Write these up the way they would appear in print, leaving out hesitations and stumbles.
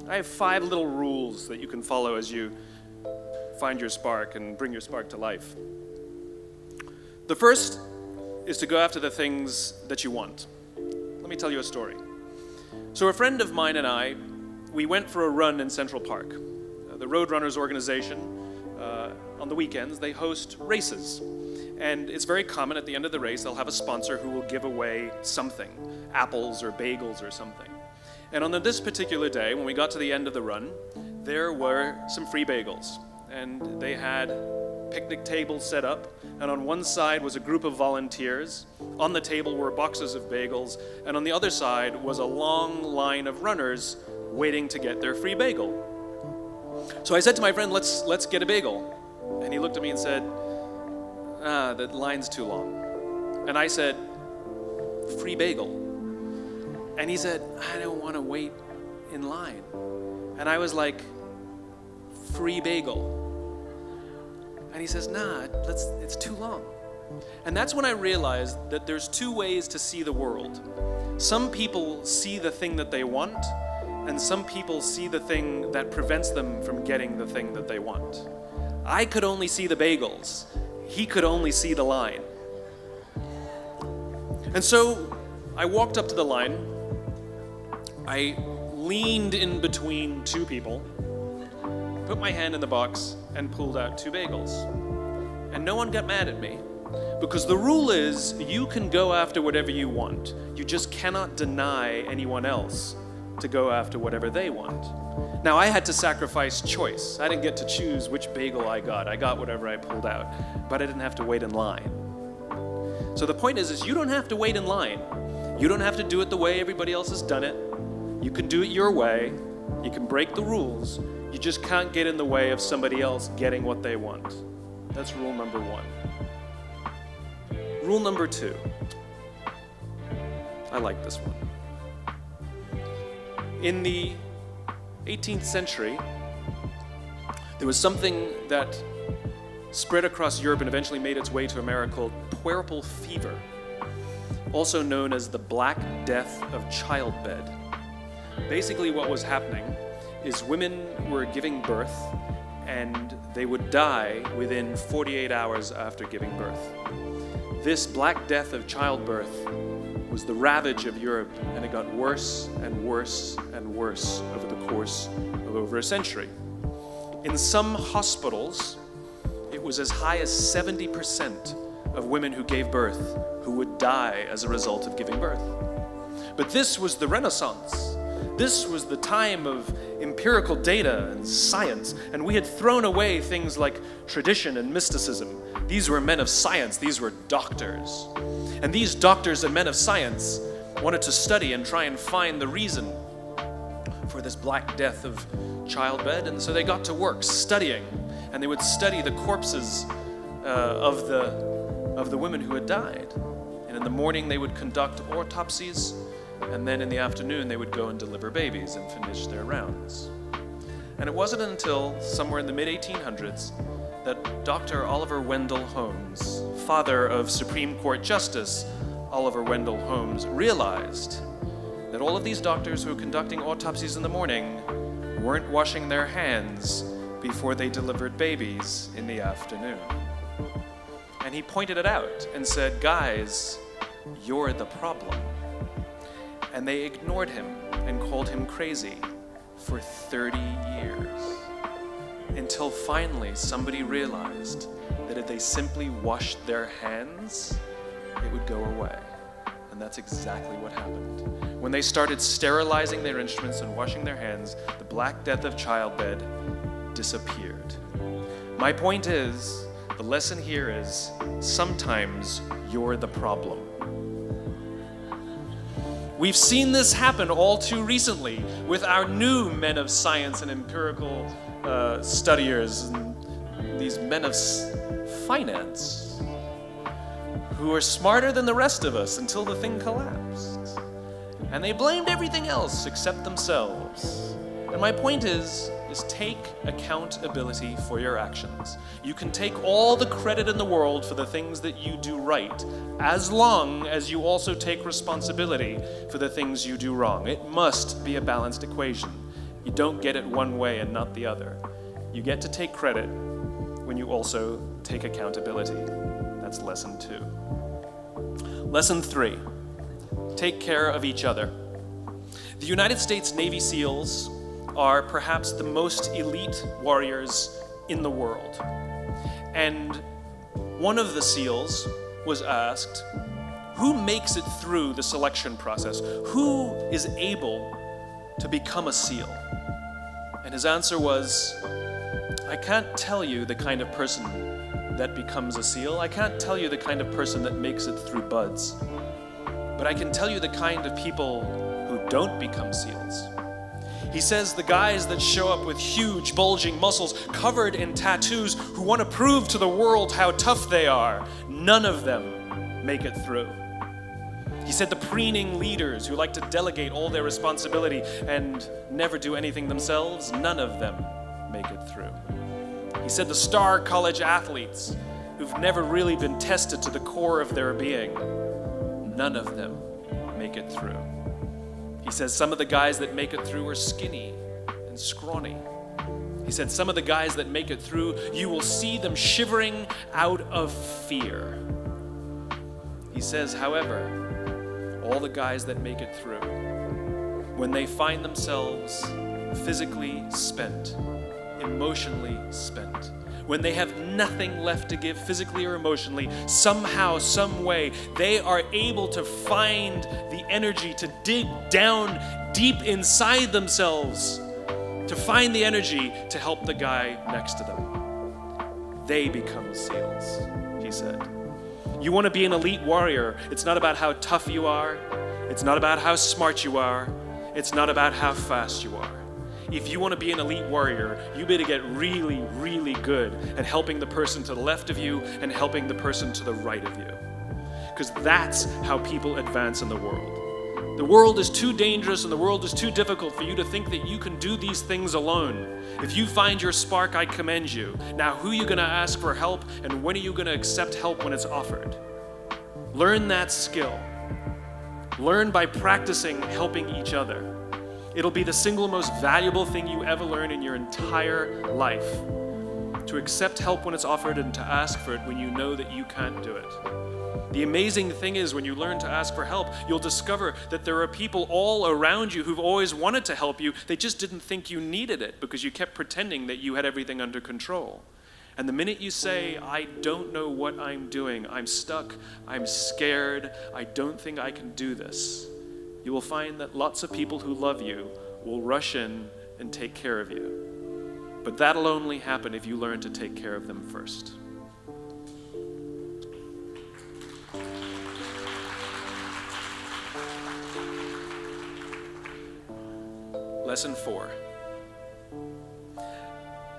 I have 5 little rules that you can follow as you find your spark and bring your spark to life. The first is to go after the things that you want. Let me tell you a story. So a friend of mine and I, we went for a run in Central Park. The Roadrunners organization, on the weekends, they host races. And it's very common at the end of the race, they'll have a sponsor who will give away something, apples or bagels or something. And on this particular day, when we got to the end of the run, there were some free bagels. And they had picnic tables set up, and on one side was a group of volunteers. On the table were boxes of bagels, and on the other side was a long line of runners waiting to get their free bagel. So I said to my friend, let's get a bagel. And he looked at me and said, the line's too long. And I said, free bagel. And he said, I don't want to wait in line. And I was like, free bagel. And he says, nah, it's too long. And that's when I realized that there's 2 ways to see the world. Some people see the thing that they want, and some people see the thing that prevents them from getting the thing that they want. I could only see the bagels. He could only see the line. And so I walked up to the line. I leaned in between 2 people, put my hand in the box, and pulled out 2 bagels. And no one got mad at me, because the rule is you can go after whatever you want. You just cannot deny anyone else to go after whatever they want. Now, I had to sacrifice choice. I didn't get to choose which bagel I got. I got whatever I pulled out, but I didn't have to wait in line. So the point is you don't have to wait in line. You don't have to do it the way everybody else has done it. You can do it your way. You can break the rules. You just can't get in the way of somebody else getting what they want. That's rule number 1. Rule number 2. I like this one. In the 18th century, there was something that spread across Europe and eventually made its way to America called puerperal fever, also known as the Black Death of childbed. Basically what was happening is women were giving birth and they would die within 48 hours after giving birth. This Black Death of childbirth was the ravage of Europe, and it got worse and worse and worse over the course of over a century. In some hospitals, it was as high as 70% of women who gave birth who would die as a result of giving birth. But this was the Renaissance. This was the time of empirical data and science, and we had thrown away things like tradition and mysticism. These were men of science, these were doctors. And these doctors and men of science wanted to study and try and find the reason for this Black Death of childbed, and so they got to work studying, and they would study the corpses of the women who had died. And in the morning they would conduct autopsies, and then in the afternoon they would go and deliver babies and finish their rounds. And it wasn't until somewhere in the mid-1800s that Dr. Oliver Wendell Holmes, father of Supreme Court Justice Oliver Wendell Holmes, realized that all of these doctors who were conducting autopsies in the morning weren't washing their hands before they delivered babies in the afternoon. And he pointed it out and said, guys, you're the problem. And they ignored him and called him crazy for 30 years. Until finally somebody realized that if they simply washed their hands, it would go away. And that's exactly what happened. When they started sterilizing their instruments and washing their hands, the Black Death of childbed disappeared. My point is, the lesson here is, sometimes you're the problem. We've seen this happen all too recently with our new men of science and empirical studiers, and these men of finance who are smarter than the rest of us until the thing collapsed. And they blamed everything else except themselves. And my point is take accountability for your actions. You can take all the credit in the world for the things that you do right, as long as you also take responsibility for the things you do wrong. It must be a balanced equation. You don't get it one way and not the other. You get to take credit when you also take accountability. That's lesson 2. Lesson 3, take care of each other. The United States Navy SEALs are perhaps the most elite warriors in the world. And one of the SEALs was asked, who makes it through the selection process? Who is able to become a SEAL? And his answer was, I can't tell you the kind of person that becomes a SEAL. I can't tell you the kind of person that makes it through BUD/S. But I can tell you the kind of people who don't become SEALs. He says the guys that show up with huge, bulging muscles, covered in tattoos, who want to prove to the world how tough they are, none of them make it through. He said the preening leaders who like to delegate all their responsibility and never do anything themselves, none of them make it through. He said the star college athletes who've never really been tested to the core of their being, none of them make it through. He says some of the guys that make it through are skinny and scrawny. He said some of the guys that make it through, you will see them shivering out of fear. He says, however, all the guys that make it through, when they find themselves physically spent, emotionally spent, when they have nothing left to give physically or emotionally, somehow, some way, they are able to find the energy to dig down deep inside themselves, to find the energy to help the guy next to them. They become SEALs, he said. You want to be an elite warrior. It's not about how tough you are. It's not about how smart you are. It's not about how fast you are. If you want to be an elite warrior, you better get really, really good at helping the person to the left of you and helping the person to the right of you. Because that's how people advance in the world. The world is too dangerous and the world is too difficult for you to think that you can do these things alone. If you find your spark, I commend you. Now, who are you going to ask for help, and when are you going to accept help when it's offered? Learn that skill. Learn by practicing helping each other. It'll be the single most valuable thing you ever learn in your entire life. To accept help when it's offered and to ask for it when you know that you can't do it. The amazing thing is when you learn to ask for help, you'll discover that there are people all around you who've always wanted to help you. They just didn't think you needed it because you kept pretending that you had everything under control. And the minute you say, I don't know what I'm doing, I'm stuck, I'm scared, I don't think I can do this, you will find that lots of people who love you will rush in and take care of you. But that'll only happen if you learn to take care of them first. Lesson 4.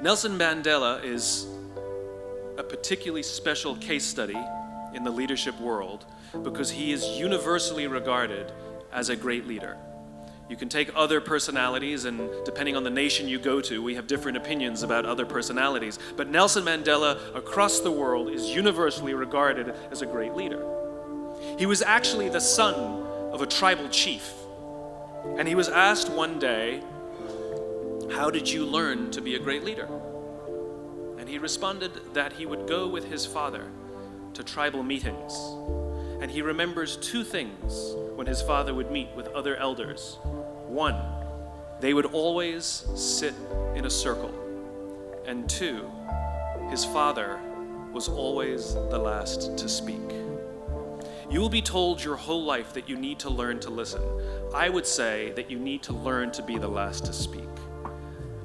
Nelson Mandela is a particularly special case study in the leadership world because he is universally regarded as a great leader. You can take other personalities, and depending on the nation you go to, we have different opinions about other personalities. But Nelson Mandela, across the world, is universally regarded as a great leader. He was actually the son of a tribal chief. And he was asked one day, how did you learn to be a great leader? And he responded that he would go with his father to tribal meetings. And he remembers two things when his father would meet with other elders. One, they would always sit in a circle. And two, his father was always the last to speak. You will be told your whole life that you need to learn to listen. I would say that you need to learn to be the last to speak.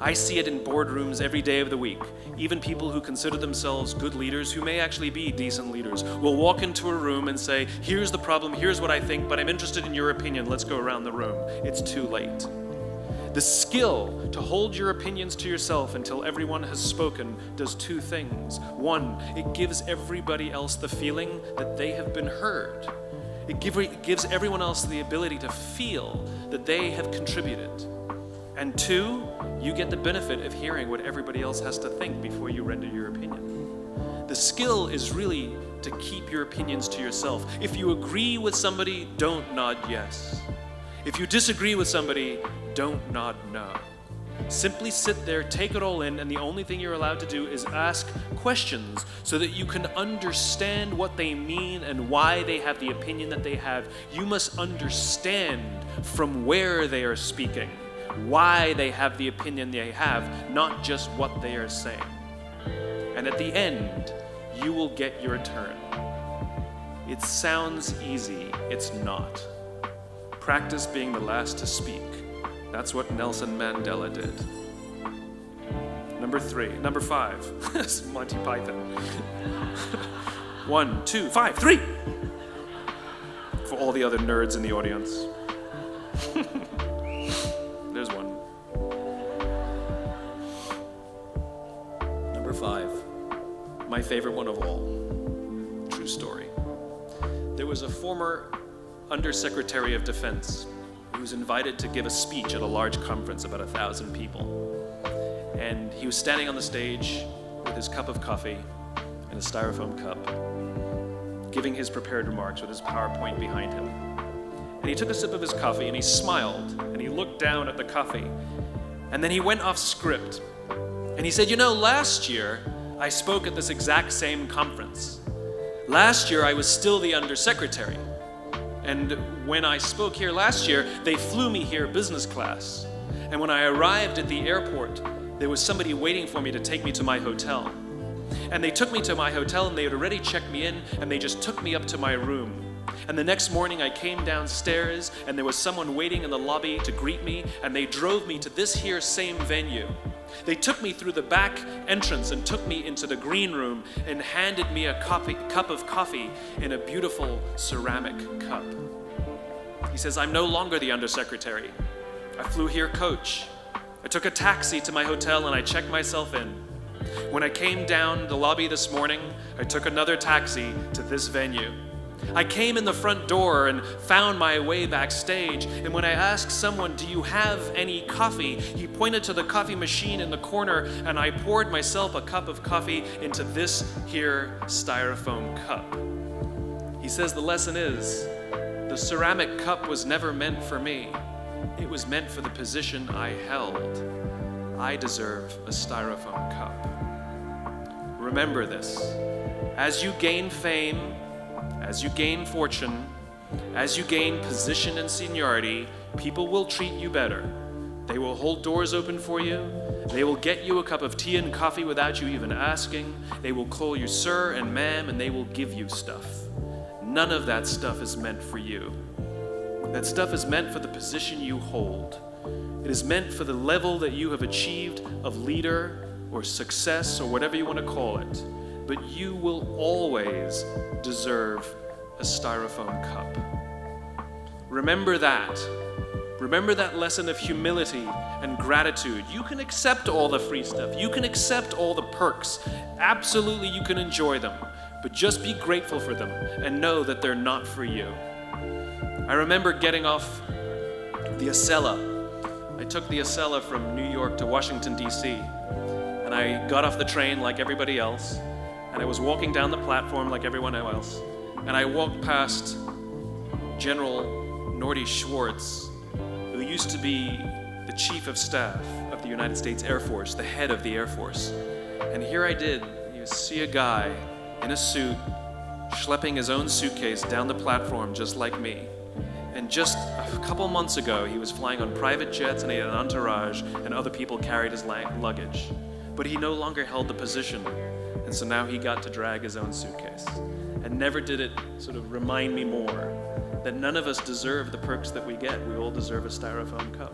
I see it in boardrooms every day of the week. Even people who consider themselves good leaders, who may actually be decent leaders, will walk into a room and say, here's the problem, here's what I think, but I'm interested in your opinion, let's go around the room. It's too late. The skill to hold your opinions to yourself until everyone has spoken does two things. One, it gives everybody else the feeling that they have been heard. It gives everyone else the ability to feel that they have contributed. And two, you get the benefit of hearing what everybody else has to think before you render your opinion. The skill is really to keep your opinions to yourself. If you agree with somebody, don't nod yes. If you disagree with somebody, don't nod no. Simply sit there, take it all in, and the only thing you're allowed to do is ask questions so that you can understand what they mean and why they have the opinion that they have. You must understand from where they are speaking, why they have the opinion they have, not just what they are saying. And at the end, you will get your turn. It sounds easy, it's not. Practice being the last to speak. That's what Nelson Mandela did. Number 5. It's Monty Python. 1, 2, 5, 3. For all the other nerds in the audience. There's one. Number 5. My favorite one of all. True story. There was a former Undersecretary of Defense who was invited to give a speech at a large conference, about 1,000 people. And he was standing on the stage with his cup of coffee in a styrofoam cup, giving his prepared remarks with his PowerPoint behind him. And he took a sip of his coffee and he smiled and he looked down at the coffee. And then he went off script. And he said, last year I spoke at this exact same conference. Last year I was still the Undersecretary. And when I spoke here last year, they flew me here business class. And when I arrived at the airport, there was somebody waiting for me to take me to my hotel. And they took me to my hotel and they had already checked me in and they just took me up to my room. And the next morning I came downstairs and there was someone waiting in the lobby to greet me and they drove me to this here same venue. They took me through the back entrance and took me into the green room and handed me a cup of coffee in a beautiful ceramic cup. He says, I'm no longer the Undersecretary. I flew here coach. I took a taxi to my hotel and I checked myself in. When I came down the lobby this morning, I took another taxi to this venue. I came in the front door and found my way backstage, and when I asked someone, do you have any coffee? He pointed to the coffee machine in the corner, and I poured myself a cup of coffee into this here styrofoam cup. He says the lesson is, the ceramic cup was never meant for me. It was meant for the position I held. I deserve a styrofoam cup. Remember this. As you gain fame, as you gain fortune, as you gain position and seniority, people will treat you better. They will hold doors open for you. They will get you a cup of tea and coffee without you even asking. They will call you sir and ma'am, and they will give you stuff. None of that stuff is meant for you. That stuff is meant for the position you hold. It is meant for the level that you have achieved of leader or success or whatever you want to call it. But you will always deserve a styrofoam cup. Remember that. Remember that lesson of humility and gratitude. You can accept all the free stuff. You can accept all the perks. Absolutely, you can enjoy them. But just be grateful for them and know that they're not for you. I remember getting off the Acela. I took the Acela from New York to Washington, D.C. And I got off the train like everybody else. And I was walking down the platform like everyone else. And I walked past General Nordy Schwartz, who used to be the Chief of Staff of the United States Air Force, the head of the Air Force. And here I did, you see a guy in a suit, schlepping his own suitcase down the platform just like me. And just a couple months ago, he was flying on private jets and he had an entourage and other people carried his luggage. But he no longer held the position. And so now he got to drag his own suitcase. And never did it sort of remind me more that none of us deserve the perks that we get. We all deserve a styrofoam cup.